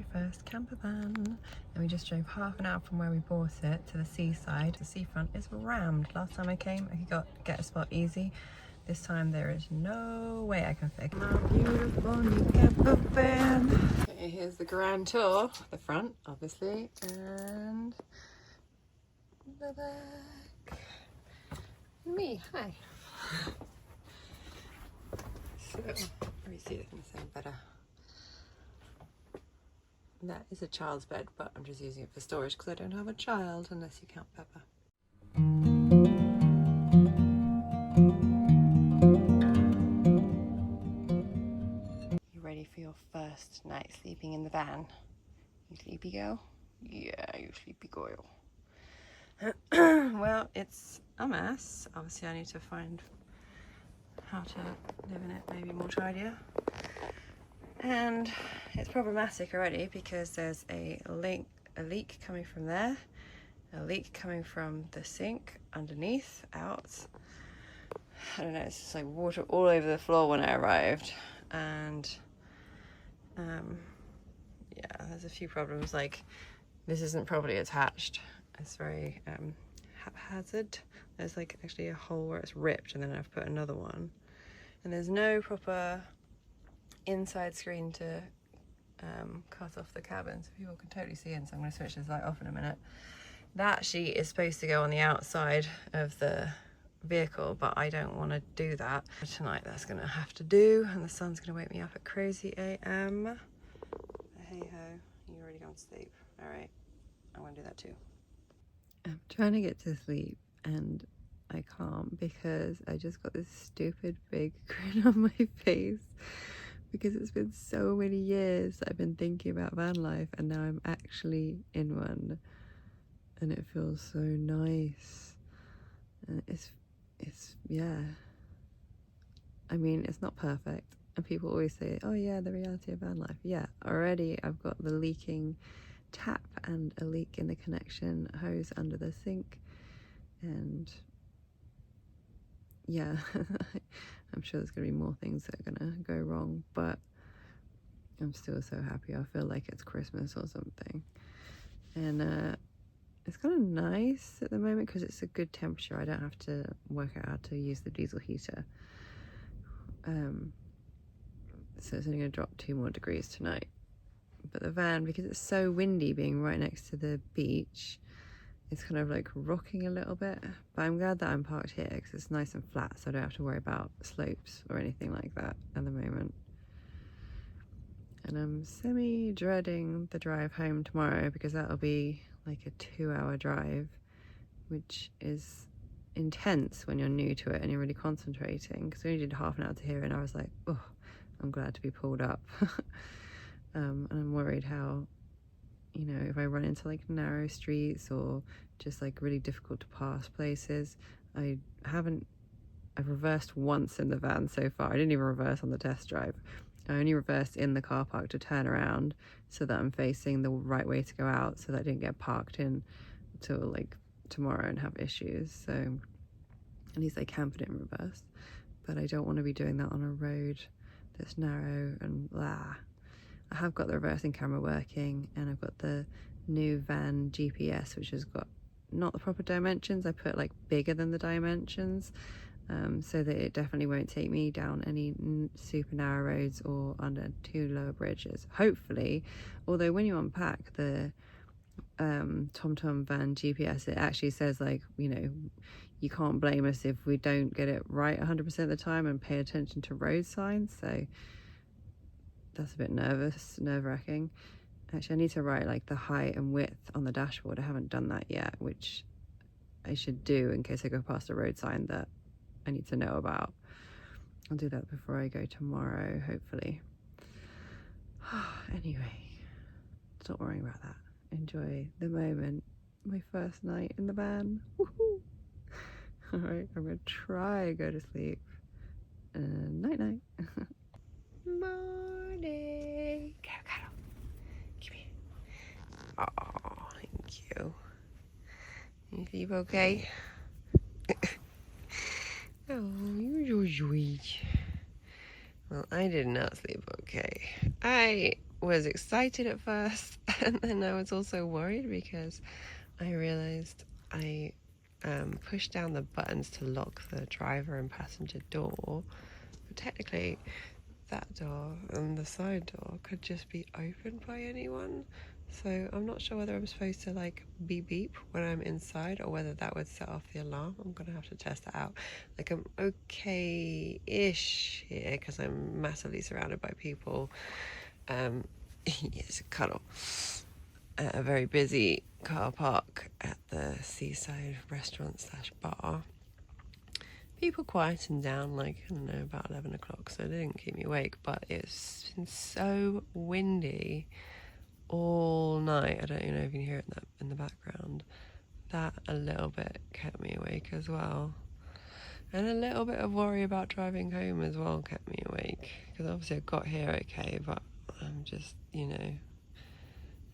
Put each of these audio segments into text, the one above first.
my first camper van, and we just drove half an hour from where we bought it to the seaside. The seafront is rammed. Last time I came I could get a spot easy. This time there is no way I can fix my beautiful new camper van. Okay, here's the grand tour. The front obviously, and the back. Me, hi. So, let me see if I can sound better. That is a child's bed, but I'm just using it for storage because I don't have a child unless you count Pepper. You ready for your first night sleeping in the van? You sleepy girl? Yeah, you sleepy girl. Well, it's a mess. Obviously I need to find how to live in it maybe more tidier. And it's problematic already because there's a leak coming from there, a leak coming from the sink underneath, out. I don't know, it's just like water all over the floor when I arrived. And yeah, there's a few problems, like this isn't properly attached. It's very haphazard. There's like actually a hole where it's ripped and then I've put another one. And there's no proper inside screen to cut off the cabin so people can totally see in, so I'm going to switch this light off in a minute. That sheet is supposed to go on the outside of the vehicle, but I don't want to do that. Tonight that's going to have to do, and the sun's going to wake me up at crazy AM. But hey ho, you're already gone to sleep. Alright, I'm going to do that too. I'm trying to get to sleep and I can't because I just got this stupid big grin on my face. Because it's been so many years I've been thinking about van life, and now I'm actually in one, and it feels so nice. And it's yeah, I mean, it's not perfect, and people always say, oh yeah, the reality of van life. Yeah, already I've got the leaking tap and a leak in the connection hose under the sink, and yeah. I'm sure there's going to be more things that are going to go wrong, but I'm still so happy. I feel like it's Christmas or something. And it's kind of nice at the moment because it's a good temperature. I don't have to work out how to use the diesel heater. So it's only going to drop 2 more degrees tonight. But the van, because it's so windy being right next to the beach, it's kind of like rocking a little bit, but I'm glad that I'm parked here because it's nice and flat, so I don't have to worry about slopes or anything like that at the moment. And I'm semi-dreading the drive home tomorrow because that'll be like a 2-hour drive, which is intense when you're new to it and you're really concentrating, because we only did half an hour to here and I was like, oh, I'm glad to be pulled up. And I'm worried how, you know, if I run into like narrow streets or just like really difficult to pass places. I've reversed once in the van so far. I didn't even reverse on the test drive. I only reversed in the car park to turn around so that I'm facing the right way to go out, so that I didn't get parked in till like tomorrow and have issues. So at least I can put it in reverse, but I don't want to be doing that on a road that's narrow and blah. I have got the reversing camera working, and I've got the new van GPS, which has got not the proper dimensions. I put like bigger than the dimensions, so that it definitely won't take me down any super narrow roads or under too low bridges, hopefully. Although when you unpack the TomTom van GPS, it actually says, like, you know, you can't blame us if we don't get it right 100% of the time and pay attention to road signs. So that's a bit nerve-wracking. Actually, I need to write like the height and width on the dashboard. I haven't done that yet, which I should do in case I go past a road sign that I need to know about. I'll do that before I go tomorrow, hopefully. Anyway, stop worrying about that. Enjoy the moment. My first night in the van. Woohoo! Alright, I'm gonna try to go to sleep. Night-night. Morning. Cuddle. Come here. Oh, thank you. You sleep okay? Oh, you're so sweet. Well, I did not sleep okay. I was excited at first, and then I was also worried because I realised I pushed down the buttons to lock the driver and passenger door, but technically that door and the side door could just be opened by anyone. So I'm not sure whether I'm supposed to like beep beep when I'm inside or whether that would set off the alarm. I'm gonna have to test that out. Like I'm okay-ish here because I'm massively surrounded by people. It's a cuddle. At a very busy car park at the seaside restaurant / bar. People quietened down like, I don't know, about 11 o'clock, so they didn't keep me awake, but it's been so windy all night. I don't even know if you can hear it in the background. That a little bit kept me awake as well. And a little bit of worry about driving home as well kept me awake, because obviously I got here okay, but I'm just, you know,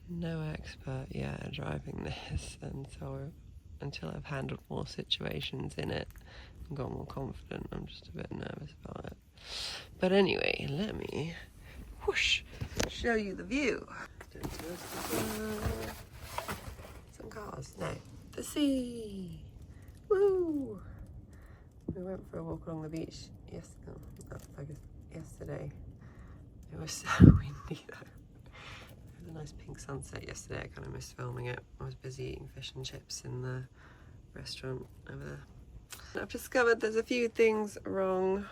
no expert yet at driving this, and so until I've handled more situations in it and got more confident, I'm just a bit nervous about it. But anyway, let me whoosh show you the view. Some cars. No, the sea. Woo! We went for a walk along the beach yesterday. It was so windy though. It was a nice pink sunset yesterday. I kind of missed filming it. I was busy eating fish and chips in the restaurant over there. I've discovered there's a few things wrong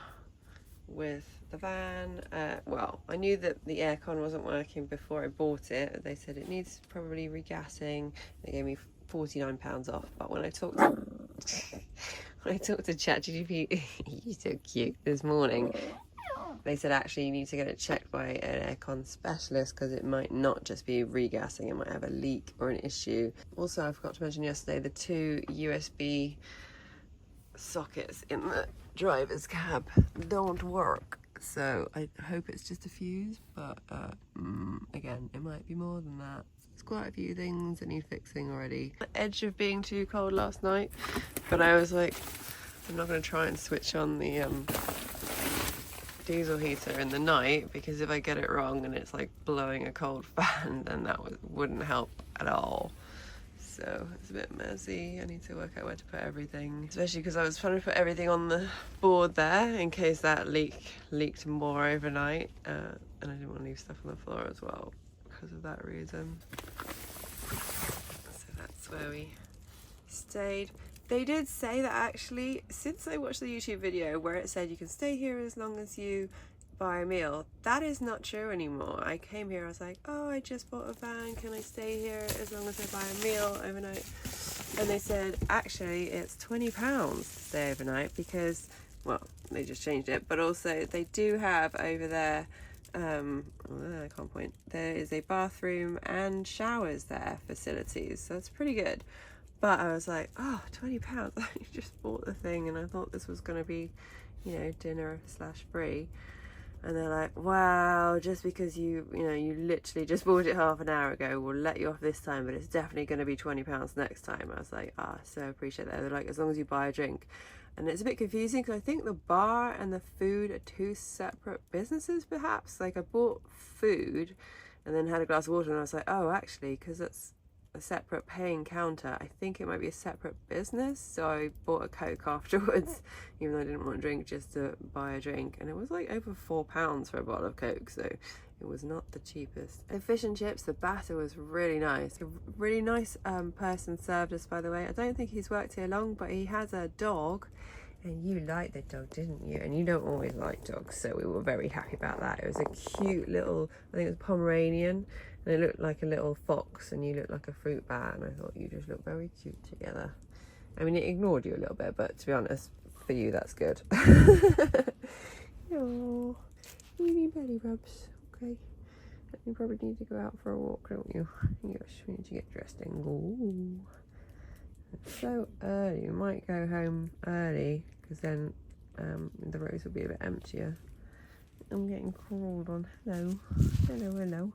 with the van. Well, I knew that the aircon wasn't working before I bought it. They said it needs probably regassing. They gave me £49 off. But when I talked to ChatGPT, he's so cute, this morning, they said actually you need to get it checked by an aircon specialist because it might not just be regassing, it might have a leak or an issue. Also, I forgot to mention yesterday, the 2 USB sockets in the driver's cab don't work. So I hope it's just a fuse, but again, it might be more than that. There's quite a few things that need fixing already. The edge of being too cold last night, but I was like, I'm not going to try and switch on the diesel heater in the night, because if I get it wrong and it's like blowing a cold fan, then that wouldn't help at all. So it's a bit messy. I need to work out where to put everything, especially because I was trying to put everything on the board there in case that leaked more overnight, and I didn't want to leave stuff on the floor as well because of that reason. So that's where we stayed. They did say that actually, since I watched the YouTube video where it said you can stay here as long as you buy a meal, that is not true anymore. I came here, I was like, oh, I just bought a van, can I stay here as long as I buy a meal overnight? And they said actually it's £20 to stay overnight, because, well, they just changed it, but also they do have over there, I can't point, there is a bathroom and showers there, facilities, so that's pretty good. But I was like, oh, £20, I just bought the thing and I thought this was going to be, you know, dinner / free. And they're like, wow, just because you literally just bought it half an hour ago, we'll let you off this time, but it's definitely going to be £20 next time. I was like, so appreciate that. They're like, as long as you buy a drink. And it's a bit confusing because I think the bar and the food are 2 separate businesses, perhaps. Like I bought food and then had a glass of water and I was like, oh, actually, because that's a separate paying counter, I think it might be a separate business. So I bought a Coke afterwards, even though I didn't want a drink, just to buy a drink, and it was like over £4 for a bottle of Coke, so it was not the cheapest. The fish and chips, the batter was really nice. A really nice person served us, by the way. I don't think he's worked here long, but he has a dog, and you liked the dog, didn't you? And you don't always like dogs, so we were very happy about that. It was a cute little, I think it was Pomeranian, and it looked like a little fox, and you looked like a fruit bat, and I thought you just looked very cute together. I mean, it ignored you a little bit, but to be honest, for you, that's good. Oh, you need belly rubs, okay? You probably need to go out for a walk, don't you? Yes, we need to get dressed and go. It's so early, we might go home early, because then the roads will be a bit emptier. I'm getting crawled on. Hello. Hello, hello.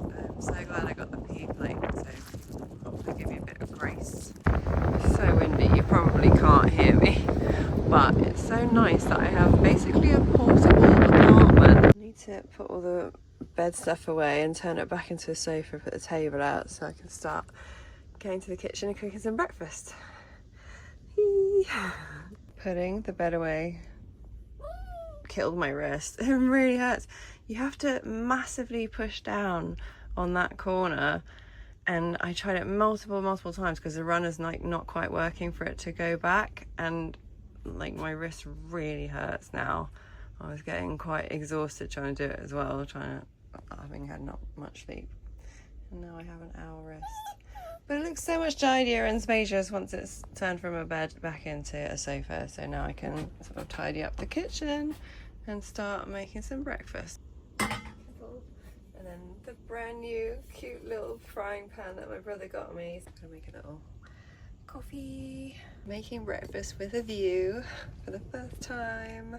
I'm so glad I got the pea plate, so hopefully give you a bit of grace. It's so windy, you probably can't hear me, but it's so nice that I have basically a portable to put all the bed stuff away and turn it back into a sofa, put the table out so I can start going to the kitchen and cooking some breakfast. Putting the bed away killed my wrist. It really hurts. You have to massively push down on that corner, and I tried it multiple times because the runner's like not quite working for it to go back, and like my wrist really hurts now. I was getting quite exhausted trying to do it as well, having had not much sleep, and now I have an hour rest. But it looks so much tidier and spacious once it's turned from a bed back into a sofa. So now I can sort of tidy up the kitchen and start making some breakfast. And then the brand new cute little frying pan that my brother got me. So I'm gonna make a little coffee. Making breakfast with a view for the first time.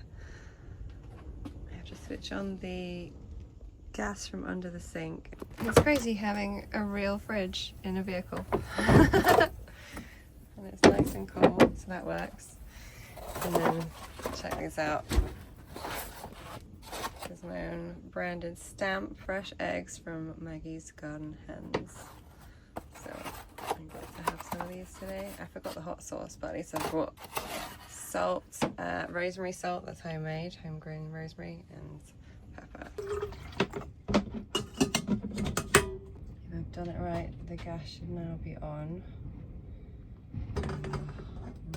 I have to switch on the gas from under the sink. It's crazy having a real fridge in a vehicle. And it's nice and cold, so that works. And then check these out. There's my own branded stamp, fresh eggs from Maggie's Garden Hens. So I'm going to have some of these today. I forgot the hot sauce, but at least I brought salt, rosemary salt, that's homemade, homegrown rosemary, and pepper. If I've done it right, the gas should now be on. I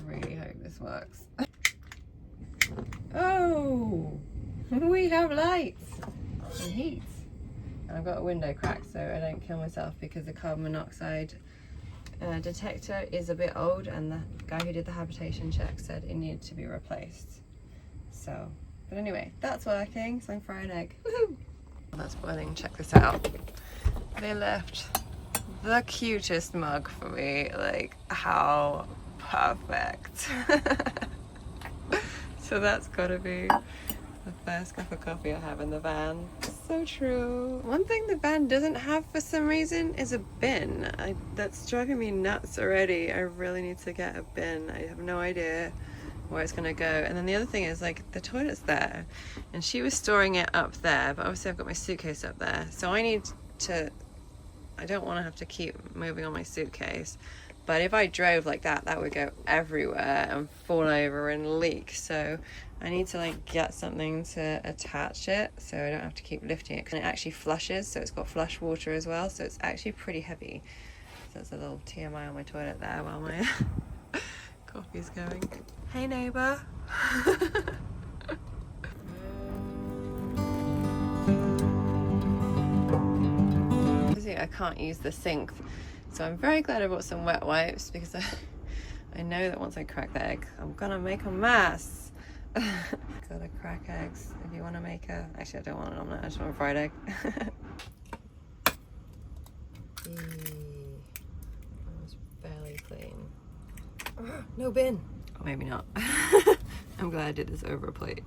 really hope this works. Oh, we have lights and heat. And I've got a window crack so I don't kill myself, because the carbon monoxide detector is a bit old, and the guy who did the habitation check said it needed to be replaced. So, but anyway, that's working, so I'm frying an egg. Woohoo! That's boiling. Check this out. They left the cutest mug for me. Like, how perfect. So that's gotta be the first cup of coffee I have in the van. So true. One thing the van doesn't have for some reason is a bin. That's driving me nuts already. I really need to get a bin. I have no idea where it's gonna go. And then the other thing is, like, the toilet's there and she was storing it up there, but obviously I've got my suitcase up there, so I don't want to have to keep moving on my suitcase. But if I drove like that, that would go everywhere and fall over and leak. So I need to like get something to attach it so I don't have to keep lifting it. And it actually flushes, so it's got flush water as well, so it's actually pretty heavy. So it's a little TMI on my toilet there while my coffee's going. Hey neighbour. I can't use the sink, so I'm very glad I bought some wet wipes, because I know that once I crack the egg I'm gonna make a mess. Gotta crack eggs if you want to make actually I don't want an omelette, I just want a fried egg. That was barely clean. No bin. Or maybe not. I'm glad I did this over a plate.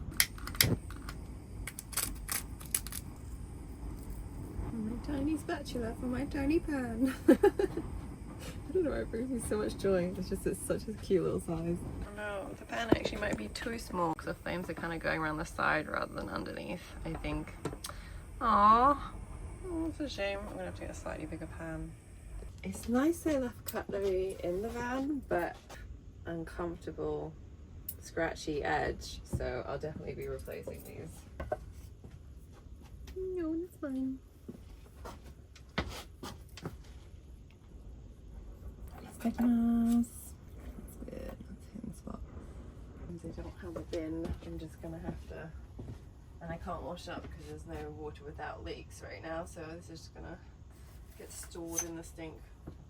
My tiny spatula for my tiny pan. I don't know why it brings me so much joy. It's just it's such a cute little size. Oh no, the pan actually might be too small because the flames are kind of going around the side rather than underneath, I think. Aww. Oh, it's a shame. I'm gonna have to get a slightly bigger pan. It's nice they left cutlery in the van, but uncomfortable, scratchy edge, so I'll definitely be replacing these. No, that's fine. That's good. That's in the spot. Since I don't have a bin, I'm just gonna have to, and I can't wash up because there's no water without leaks right now, so this is just gonna get stored in the sink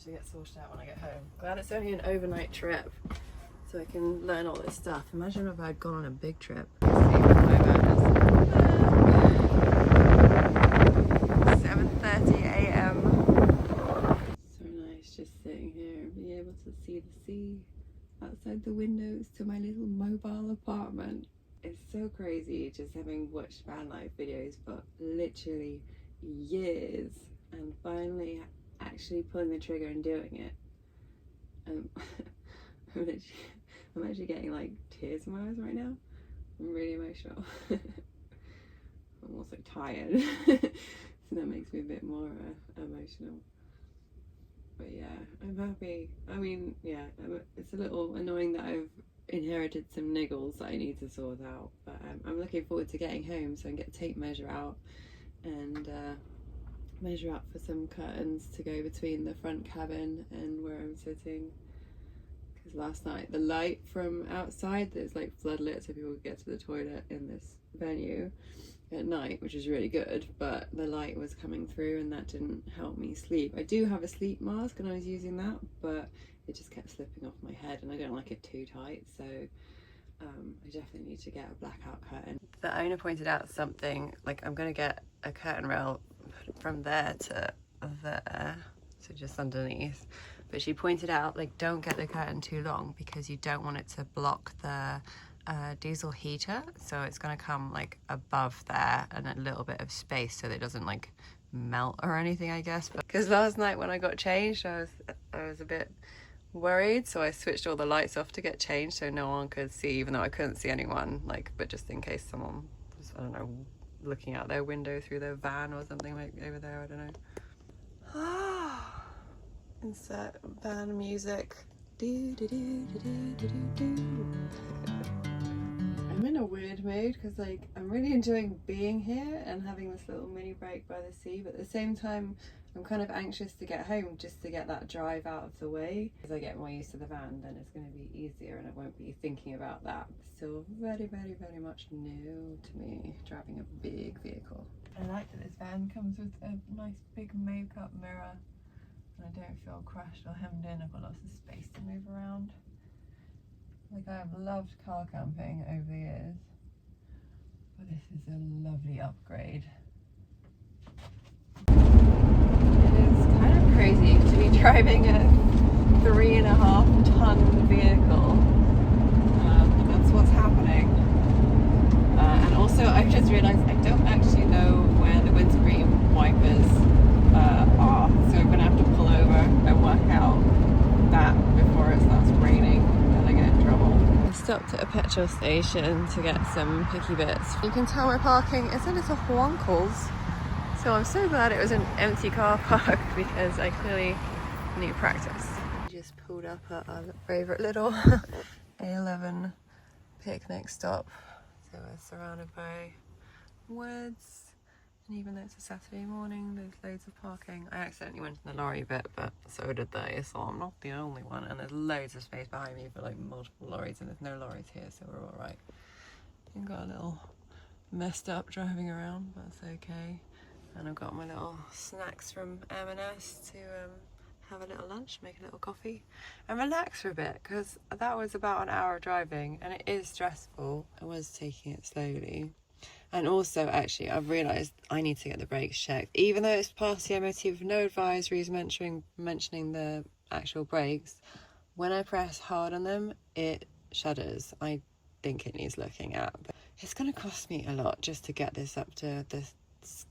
to get sorted out when I get home. Glad it's only an overnight trip, so I can learn all this stuff. Imagine if I'd gone on a big trip. 7:30 a.m. So nice just sitting here and being able to see the sea outside the windows to my little mobile apartment. It's so crazy just having watched van life videos for literally years and finally actually pulling the trigger and doing it. I'm actually getting like tears in my eyes right now. I'm really emotional. I'm also tired. So that makes me a bit more emotional. But yeah, I'm happy. I mean, yeah, it's a little annoying that I've inherited some niggles that I need to sort out, but I'm looking forward to getting home so I can get a tape measure out and measure up for some curtains to go between the front cabin and where I'm sitting, because last night the light from outside, there's like floodlit so people could get to the toilet in this venue at night, which is really good, but the light was coming through and that didn't help me sleep. I do have a sleep mask and I was using that, but it just kept slipping off my head and I don't like it too tight, so I definitely need to get a blackout curtain. The owner pointed out something, like I'm gonna get a curtain rail from there to there, so just underneath, but she pointed out, like, don't get the curtain too long because you don't want it to block the diesel heater, so it's going to come like above there and a little bit of space so that it doesn't like melt or anything, I guess. Because last night when I got changed, I was a bit worried, so I switched all the lights off to get changed so no one could see, even though I couldn't see anyone, like, but just in case someone was, I don't know, looking out their window through their van or something, like over there, I don't know. Insert van music. I'm in a weird mood because, like, I'm really enjoying being here and having this little mini break by the sea, but at the same time I'm kind of anxious to get home just to get that drive out of the way. As I get more used to the van, then it's going to be easier and I won't be thinking about that. Still very, very, very much new to me, driving a big vehicle. I like that this van comes with a nice big makeup mirror and I don't feel crushed or hemmed in. I've got lots of space to move around. Like, I have loved car camping over the years, but this is a lovely upgrade. It is kind of crazy to be driving a 3.5 ton vehicle. That's what's happening. And also, I've just realised I don't actually know where the windscreen wipers are, so I'm going to have to pull over and work out that before it starts raining and I get in trouble. I stopped at a petrol station to get some picky bits. You can tell my parking is a little wonkles, so I'm so glad it was an empty car park because I clearly need practice. We just pulled up at our favourite little A11 picnic stop, so we're surrounded by woods. And even though it's a Saturday morning, there's loads of parking. I accidentally went in the lorry bit, but so did they, so I'm not the only one. And there's loads of space behind me for like multiple lorries, and there's no lorries here, so we're all right. I've got a little messed up driving around, but that's okay. And I've got my little snacks from M&S to have a little lunch, make a little coffee, and relax for a bit, because that was about an hour of driving, and it is stressful. I was taking it slowly. And also, actually, I've realised I need to get the brakes checked. Even though it's past the MOT with no advisories mentioning the actual brakes, when I press hard on them, it shudders. I think it needs looking at. But it's going to cost me a lot just to get this up to the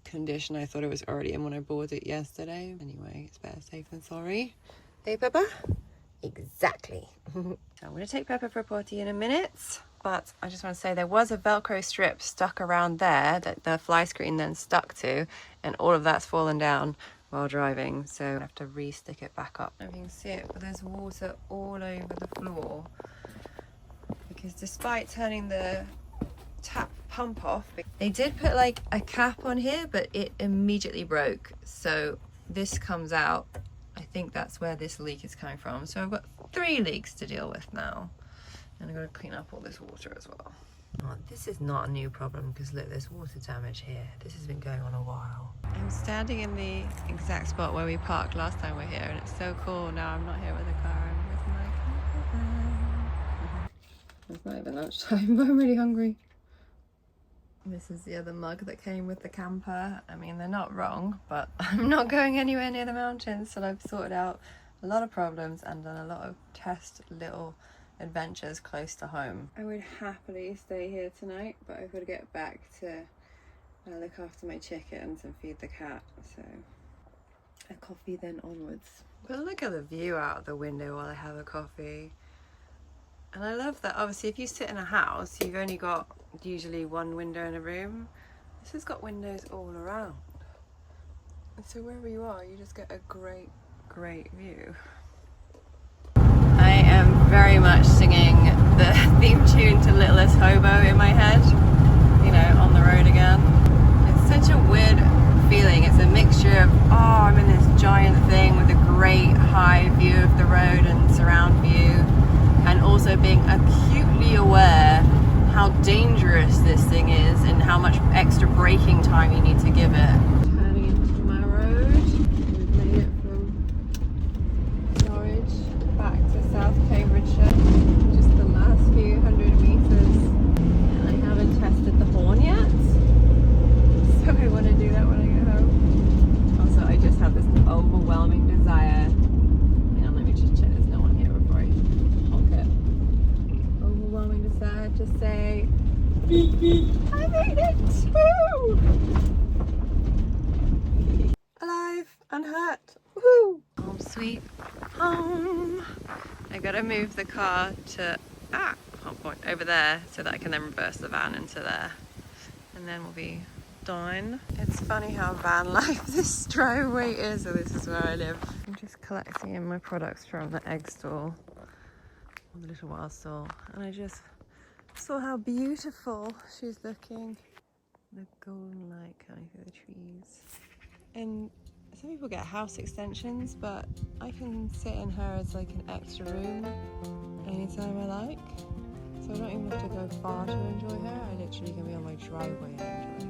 condition I thought it was already in when I bought it yesterday. Anyway, it's better safe than sorry. Hey, Peppa? Exactly. So I'm going to take Peppa for a potty in a minute. But I just want to say there was a Velcro strip stuck around there that the fly screen then stuck to, and all of that's fallen down while driving, so I have to re-stick it back up. You can see it, but there's water all over the floor because despite turning the tap pump off, they did put like a cap on here, but it immediately broke. So this comes out. I think that's where this leak is coming from. So I've got 3 leaks to deal with now. And I'm going to clean up all this water as well. Oh, this is not a new problem because look, there's water damage here. This has been going on a while. I'm standing in the exact spot where we parked last time we were here, and it's so cool. Now I'm not here with a car, I'm with my campervan. It's not even lunchtime, but I'm really hungry. This is the other mug that came with the camper. I mean, they're not wrong, but I'm not going anywhere near the mountains, so I've sorted out a lot of problems and done a lot of test little adventures close to home. I would happily stay here tonight, but I've got to get back to look after my chickens and feed the cat, so a coffee then onwards. But look at the view out the window while I have a coffee. And I love that obviously if you sit in a house, you've only got usually one window in a room, This has got windows all around. And so wherever you are, you just get a great, great view. I am very much singing the theme tune to Littlest Hobo in my head, you know, on the road again. It's such a weird feeling. It's a mixture of, oh, I'm in this giant thing with a great high view of the road and surround view, and also being acutely aware how dangerous this thing is and how much extra braking time you need to give it. Turning into my road, we've made it from Norwich back to South Cambridgeshire, just the last few hundred meters, and I haven't tested the horn yet, so I want to do that when I get home. Also, I just have this overwhelming desire, and let me just check there's no one here before I honk it. Overwhelming desire to say, beep beep, I made it! Woo! Alive, unhurt, woohoo! Home sweet home. I gotta move the car to point over there so that I can then reverse the van into there, and then we'll be done. It's funny how van life this driveway is. So this is where I live. I'm just collecting in my products from the egg store, or the little wild store, and I just saw how beautiful she's looking. The golden light coming through the trees. And some people get house extensions, but I can sit in her as like an extra room anytime I like. So I don't even have to go far to enjoy her. I literally can be on my driveway and enjoy her.